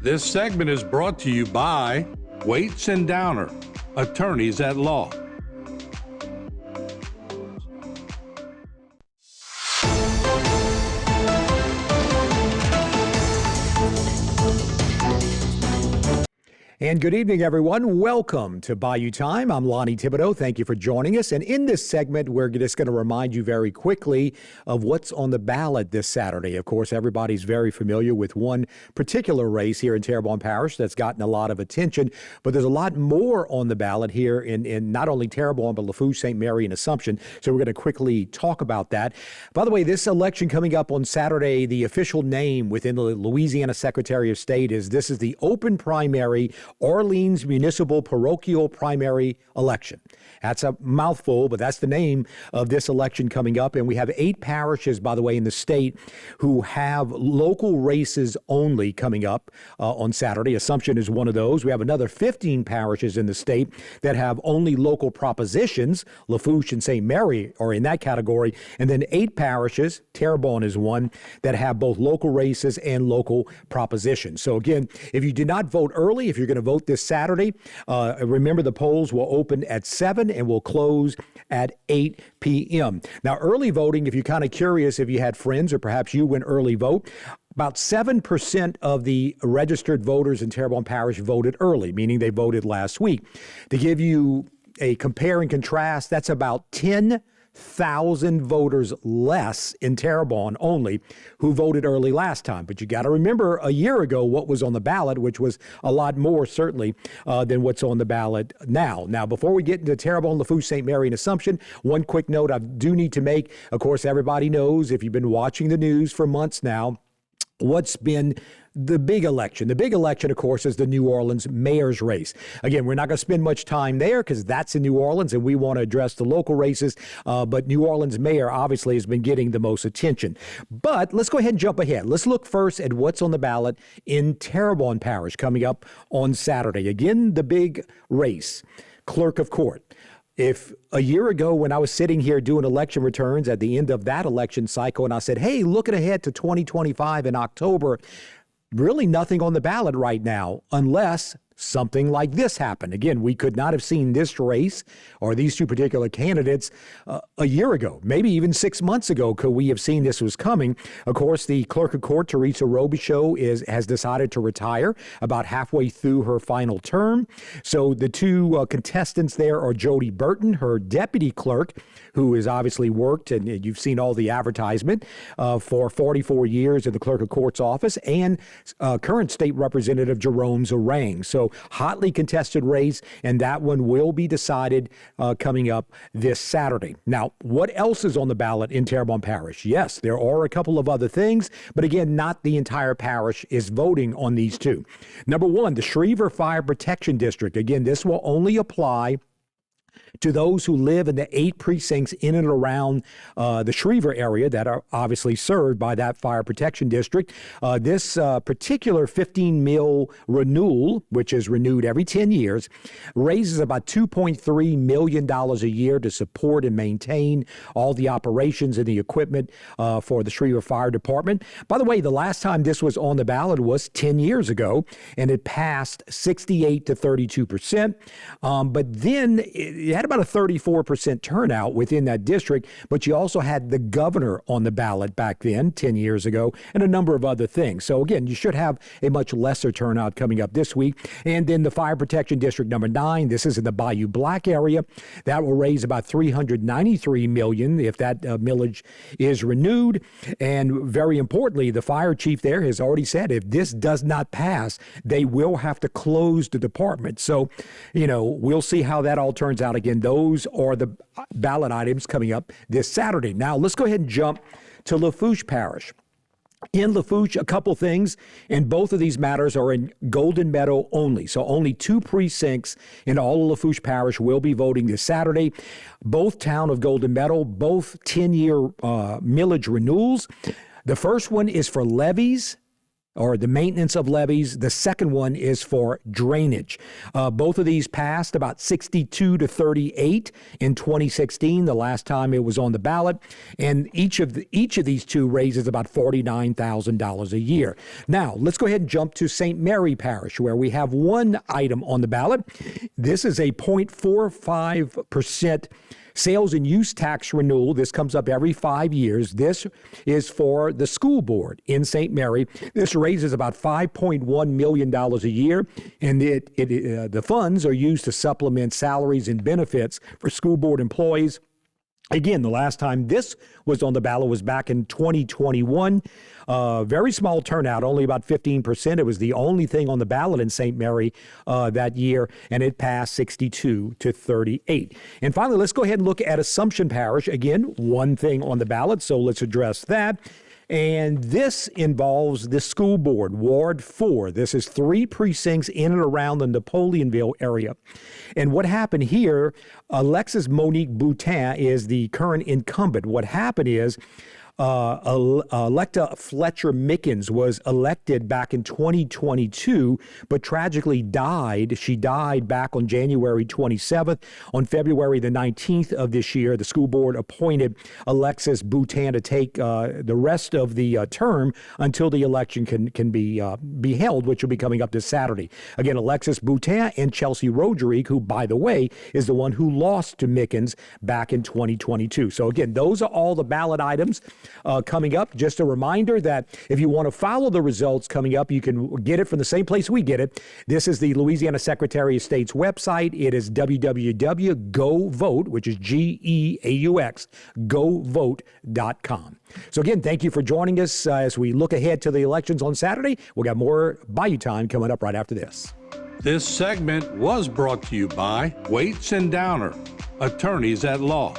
This segment is brought to you by Waits and Downer, attorneys at law. And good evening, everyone. Welcome to Bayou Time. I'm Lonnie Thibodeau. Thank you for joining us. And in this segment, we're just going to remind you very quickly of what's on the ballot this Saturday. Of course, everybody's very familiar with one particular race here in Terrebonne Parish that's gotten a lot of attention, but there's a lot more on the ballot here in not only Terrebonne, but Lafourche, St. Mary, and Assumption. So we're going to quickly talk about that. By the way, this election coming up on Saturday, the official name within the Louisiana Secretary of State is the open primary Orleans Municipal Parochial Primary Election. That's a mouthful, but that's the name of this election coming up. And we have 8 parishes, by the way, in the state who have local races only coming up on Saturday. Assumption is one of those. We have another 15 parishes in the state that have only local propositions. Lafourche and St. Mary are in that category. And then 8 parishes, Terrebonne is one, that have both local races and local propositions. So again, if you did not vote early, if you're going to vote this Saturday, remember the polls will open at 7 and will close at 8 p.m. Now, early voting, if you're kind of curious, if you had friends or perhaps you went early vote, about 7% of the registered voters in Terrebonne Parish voted early, meaning they voted last week. To give you a compare and contrast, that's about 10,000 voters less in Terrebonne only who voted early last time. But you got to remember a year ago what was on the ballot, which was a lot more certainly than what's on the ballot now. Now, before we get into Terrebonne, Lafourche, St. Mary, and Assumption, one quick note I do need to make. Of course, everybody knows if you've been watching the news for months now, what's been the big election. The big election, of course, is the New Orleans mayor's race. Again, we're not going to spend much time there because that's in New Orleans and we want to address the local races. But New Orleans mayor obviously has been getting the most attention. But let's go ahead and jump ahead. Let's look first at what's on the ballot in Terrebonne Parish coming up on Saturday. Again, the big race, clerk of court. If a year ago when I was sitting here doing election returns at the end of that election cycle and I said, hey, looking ahead to 2025 in October, really nothing on the ballot right now unless something like this happened. Again, we could not have seen this race or these two particular candidates a year ago, maybe even 6 months ago, could we have seen this was coming. Of course, the clerk of court, Teresa Robichaud, has decided to retire about halfway through her final term. So the two contestants there are Jody Burton, her deputy clerk, who has obviously worked, and you've seen all the advertisement, for 44 years in the clerk of court's office, and current state representative Jerome Zarang. So hotly contested race, and that one will be decided coming up this Saturday. Now, what else is on the ballot in Terrebonne Parish? Yes, there are a couple of other things, but again, not the entire parish is voting on these two. Number one, the Schriever Fire Protection District. Again, this will only apply to those who live in the 8 precincts in and around the Schriever area that are obviously served by that fire protection district. This particular 15 mil renewal, which is renewed every 10 years, raises about $2.3 million a year to support and maintain all the operations and the equipment for the Schriever Fire Department. By the way, the last time this was on the ballot was 10 years ago, and it passed 68 to 32%. But then it had about a 34% turnout within that district, but you also had the governor on the ballot back then, 10 years ago, and a number of other things. So again, you should have a much lesser turnout coming up this week. And then the Fire Protection District number 9, this is in the Bayou Black area. That will raise about $393 million if that millage is renewed. And very importantly, the fire chief there has already said if this does not pass, they will have to close the department. So, we'll see how that all turns out. Again, those are the ballot items coming up this Saturday. Now, let's go ahead and jump to Lafourche Parish. In Lafourche, a couple things, and both of these matters are in Golden Meadow only. So only 2 precincts in all of Lafourche Parish will be voting this Saturday. Both town of Golden Meadow, both 10-year millage renewals. The first one is for levies or the maintenance of levees. The second one is for drainage. Both of these passed about 62 to 38 in 2016, the last time it was on the ballot. And each of these two raises about $49,000 a year. Now, let's go ahead and jump to St. Mary Parish, where we have one item on the ballot. This is a 0.45% sales and use tax renewal. This comes up every 5 years. This is for the school board in St. Mary. This raises about $5.1 million a year, and the funds are used to supplement salaries and benefits for school board employees. Again, the last time this was on the ballot was back in 2021. Very small turnout, only about 15%. It was the only thing on the ballot in St. Mary that year, and it passed 62 to 38. And finally, let's go ahead and look at Assumption Parish. Again, one thing on the ballot, so let's address that. And this involves the school board, Ward 4. This is 3 precincts in and around the Napoleonville area. And what happened here, Alexis Monique Boutin is the current incumbent. What happened is Electa Fletcher Mickens was elected back in 2022, but tragically died. She died back on January 27th. On February the 19th of this year, the school board appointed Alexis Boutin to take the rest of the term until the election can be held, which will be coming up this Saturday. Again, Alexis Boutin and Chelsea Roderick, who, by the way, is the one who lost to Mickens back in 2022. So again, those are all the ballot items coming up. Just a reminder that if you want to follow the results coming up, you can get it from the same place we get it. This is the Louisiana Secretary of State's website. It is www.govote, which is GEAUX, govote.com. So again, thank you for joining us as we look ahead to the elections on Saturday. We'll got more Bayou Time coming up right after this. This segment was brought to you by Waits and Downer, attorneys at law.